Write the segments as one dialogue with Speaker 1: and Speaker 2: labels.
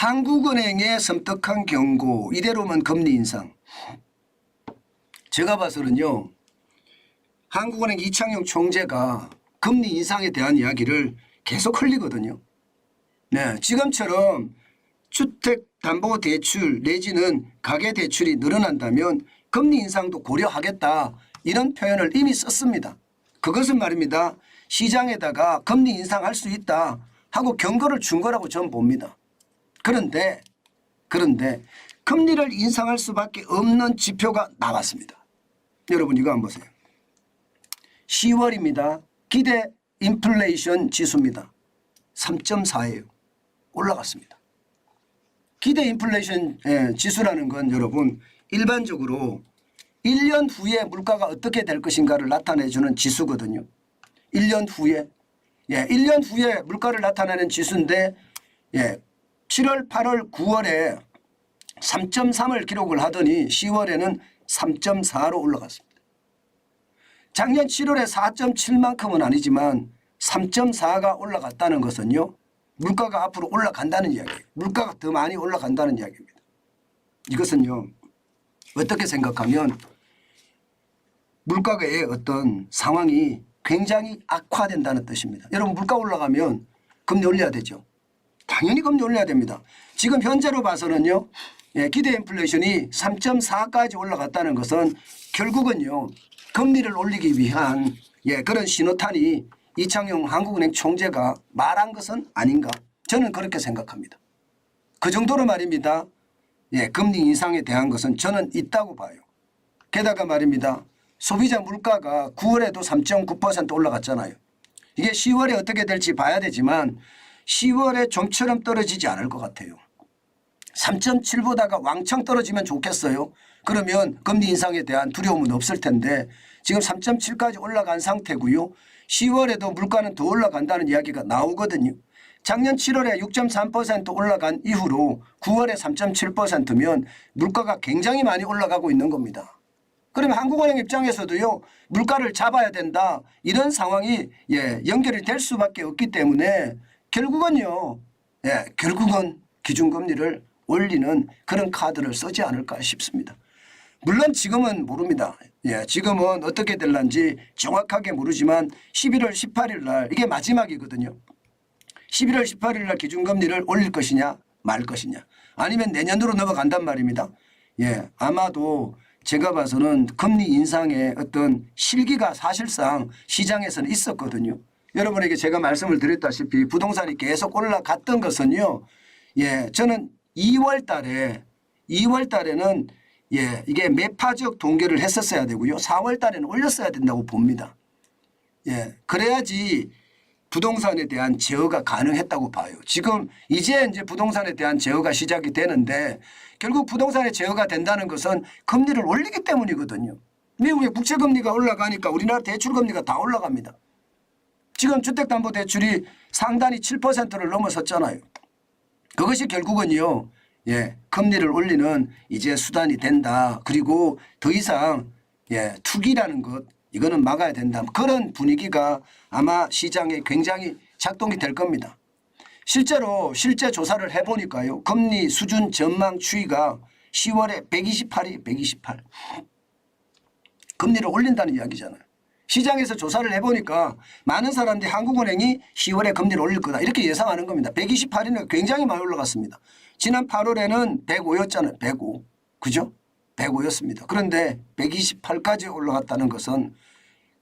Speaker 1: 한국은행의 섬뜩한 경고, 이대로면 금리 인상. 제가 봐서는요, 한국은행 이창용 총재가 금리 인상에 대한 이야기를 계속 흘리거든요. 네, 지금처럼 주택담보대출 내지는 가계대출이 늘어난다면 금리 인상도 고려하겠다, 이런 표현을 이미 썼습니다. 그것은 말입니다, 시장에다가 금리 인상할 수 있다 하고 경고를 준 거라고 저는 봅니다. 그런데 금리를 인상할 수밖에 없는 지표가 나왔습니다. 여러분 이거 한번 보세요. 10월입니다. 기대 인플레이션 지수입니다. 3.4예요. 올라갔습니다. 기대 인플레이션 지수라는 건 여러분 일반적으로 1년 후에 물가가 어떻게 될 것인가를 나타내주는 지수거든요. 1년 후에 1년 후에 물가를 나타내는 지수인데 7월, 8월, 9월에 3.3을 기록을 하더니 10월에는 3.4로 올라갔습니다. 작년 7월에 4.7만큼은 아니지만 3.4가 올라갔다는 것은요, 물가가 앞으로 올라간다는 이야기예요. 물가가 더 많이 올라간다는 이야기입니다. 이것은요, 어떻게 생각하면 물가의 어떤 상황이 굉장히 악화된다는 뜻입니다. 여러분 물가 올라가면 금리 올려야 되죠. 당연히 금리 올려야 됩니다. 지금 현재로 봐서는요, 기대 인플레이션이 3.4까지 올라갔다는 것은 결국은요, 금리를 올리기 위한 그런 신호탄이 이창용 한국은행 총재가 말한 것은 아닌가, 저는 그렇게 생각합니다. 그 정도로 말입니다, 금리 인상에 대한 것은 저는 있다고 봐요. 게다가 말입니다, 소비자 물가가 9월에도 3.9% 올라갔잖아요. 이게 10월에 어떻게 될지 봐야 되지만 10월에 좀처럼 떨어지지 않을 것 같아요. 3.7보다가 왕창 떨어지면 좋겠어요. 그러면 금리 인상에 대한 두려움은 없을 텐데 지금 3.7까지 올라간 상태고요. 10월에도 물가는 더 올라간다는 이야기가 나오거든요. 작년 7월에 6.3% 올라간 이후로 9월에 3.7%면 물가가 굉장히 많이 올라가고 있는 겁니다. 그러면 한국은행 입장에서도요, 물가를 잡아야 된다, 이런 상황이 연결이 될 수밖에 없기 때문에 결국은요, 결국은 기준금리를 올리는 그런 카드를 쓰지 않을까 싶습니다. 물론 지금은 모릅니다. 지금은 어떻게 될런지 정확하게 모르지만 11월 18일 날 이게 마지막이거든요. 11월 18일 날 기준금리를 올릴 것이냐 말 것이냐, 아니면 내년으로 넘어간단 말입니다. 아마도 제가 봐서는 금리 인상의 어떤 실기가 사실상 시장에서는 있었거든요. 여러분에게 제가 말씀을 드렸다시피 부동산이 계속 올라갔던 것은요, 저는 2월 달에는 이게 매파적 동결을 했었어야 되고요, 4월 달에는 올렸어야 된다고 봅니다. 그래야지 부동산에 대한 제어가 가능했다고 봐요. 지금 이제 부동산에 대한 제어가 시작이 되는데 결국 부동산의 제어가 된다는 것은 금리를 올리기 때문이거든요. 미국의 국채금리가 올라가니까 우리나라 대출금리가 다 올라갑니다. 지금 주택담보대출이 상단이 7%를 넘어섰잖아요. 그것이 결국은요, 금리를 올리는 이제 수단이 된다. 그리고 더 이상 투기라는 것, 이거는 막아야 된다. 그런 분위기가 아마 시장에 굉장히 작동이 될 겁니다. 실제 조사를 해보니까요, 금리 수준 전망 추이가 10월에 128이 128. 금리를 올린다는 이야기잖아요. 시장에서 조사를 해보니까 많은 사람들이 한국은행이 10월에 금리를 올릴 거다, 이렇게 예상하는 겁니다. 128이면 굉장히 많이 올라갔습니다. 지난 8월에는 105였잖아요. 105. 그죠? 105였습니다. 그런데 128까지 올라갔다는 것은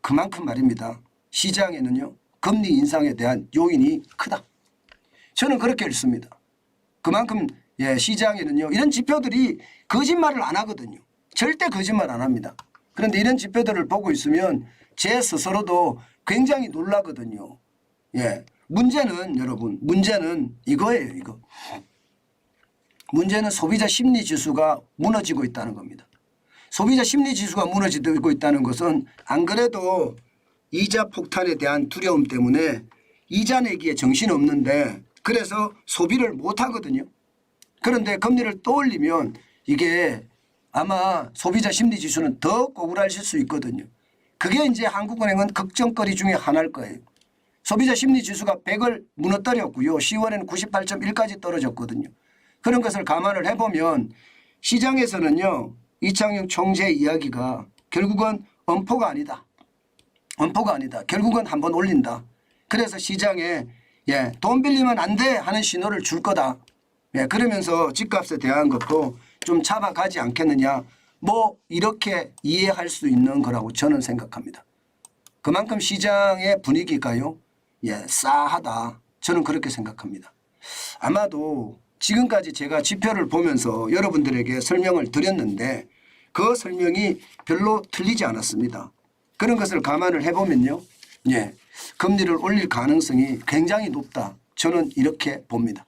Speaker 1: 그만큼 말입니다, 시장에는요, 금리 인상에 대한 요인이 크다. 저는 그렇게 읽습니다. 그만큼 시장에는요, 이런 지표들이 거짓말을 안 하거든요. 절대 거짓말 안 합니다. 그런데 이런 지표들을 보고 있으면 제 스스로도 굉장히 놀라거든요. 문제는 여러분, 문제는 이거예요. 이거. 문제는 소비자 심리 지수가 무너지고 있다는 겁니다. 소비자 심리 지수가 무너지고 있다는 것은 안 그래도 이자 폭탄에 대한 두려움 때문에 이자 내기에 정신이 없는데 그래서 소비를 못 하거든요. 그런데 금리를 또 올리면 이게 아마 소비자 심리 지수는 더 꼬꾸라질 수 있거든요. 그게 이제 한국은행은 걱정거리 중에 하나일 거예요. 소비자 심리 지수가 100을 무너뜨렸고요. 10월에는 98.1까지 떨어졌거든요. 그런 것을 감안을 해보면 시장에서는요. 이창용 총재 이야기가 결국은 엄포가 아니다. 엄포가 아니다. 결국은 한번 올린다. 그래서 시장에 돈 빌리면 안 돼 하는 신호를 줄 거다. 그러면서 집값에 대한 것도 좀 잡아가지 않겠느냐. 뭐 이렇게 이해할 수 있는 거라고 저는 생각합니다. 그만큼 시장의 분위기가요. 싸하다. 저는 그렇게 생각합니다. 아마도 지금까지 제가 지표를 보면서 여러분들에게 설명을 드렸는데 그 설명이 별로 틀리지 않았습니다. 그런 것을 감안을 해보면요. 금리를 올릴 가능성이 굉장히 높다. 저는 이렇게 봅니다.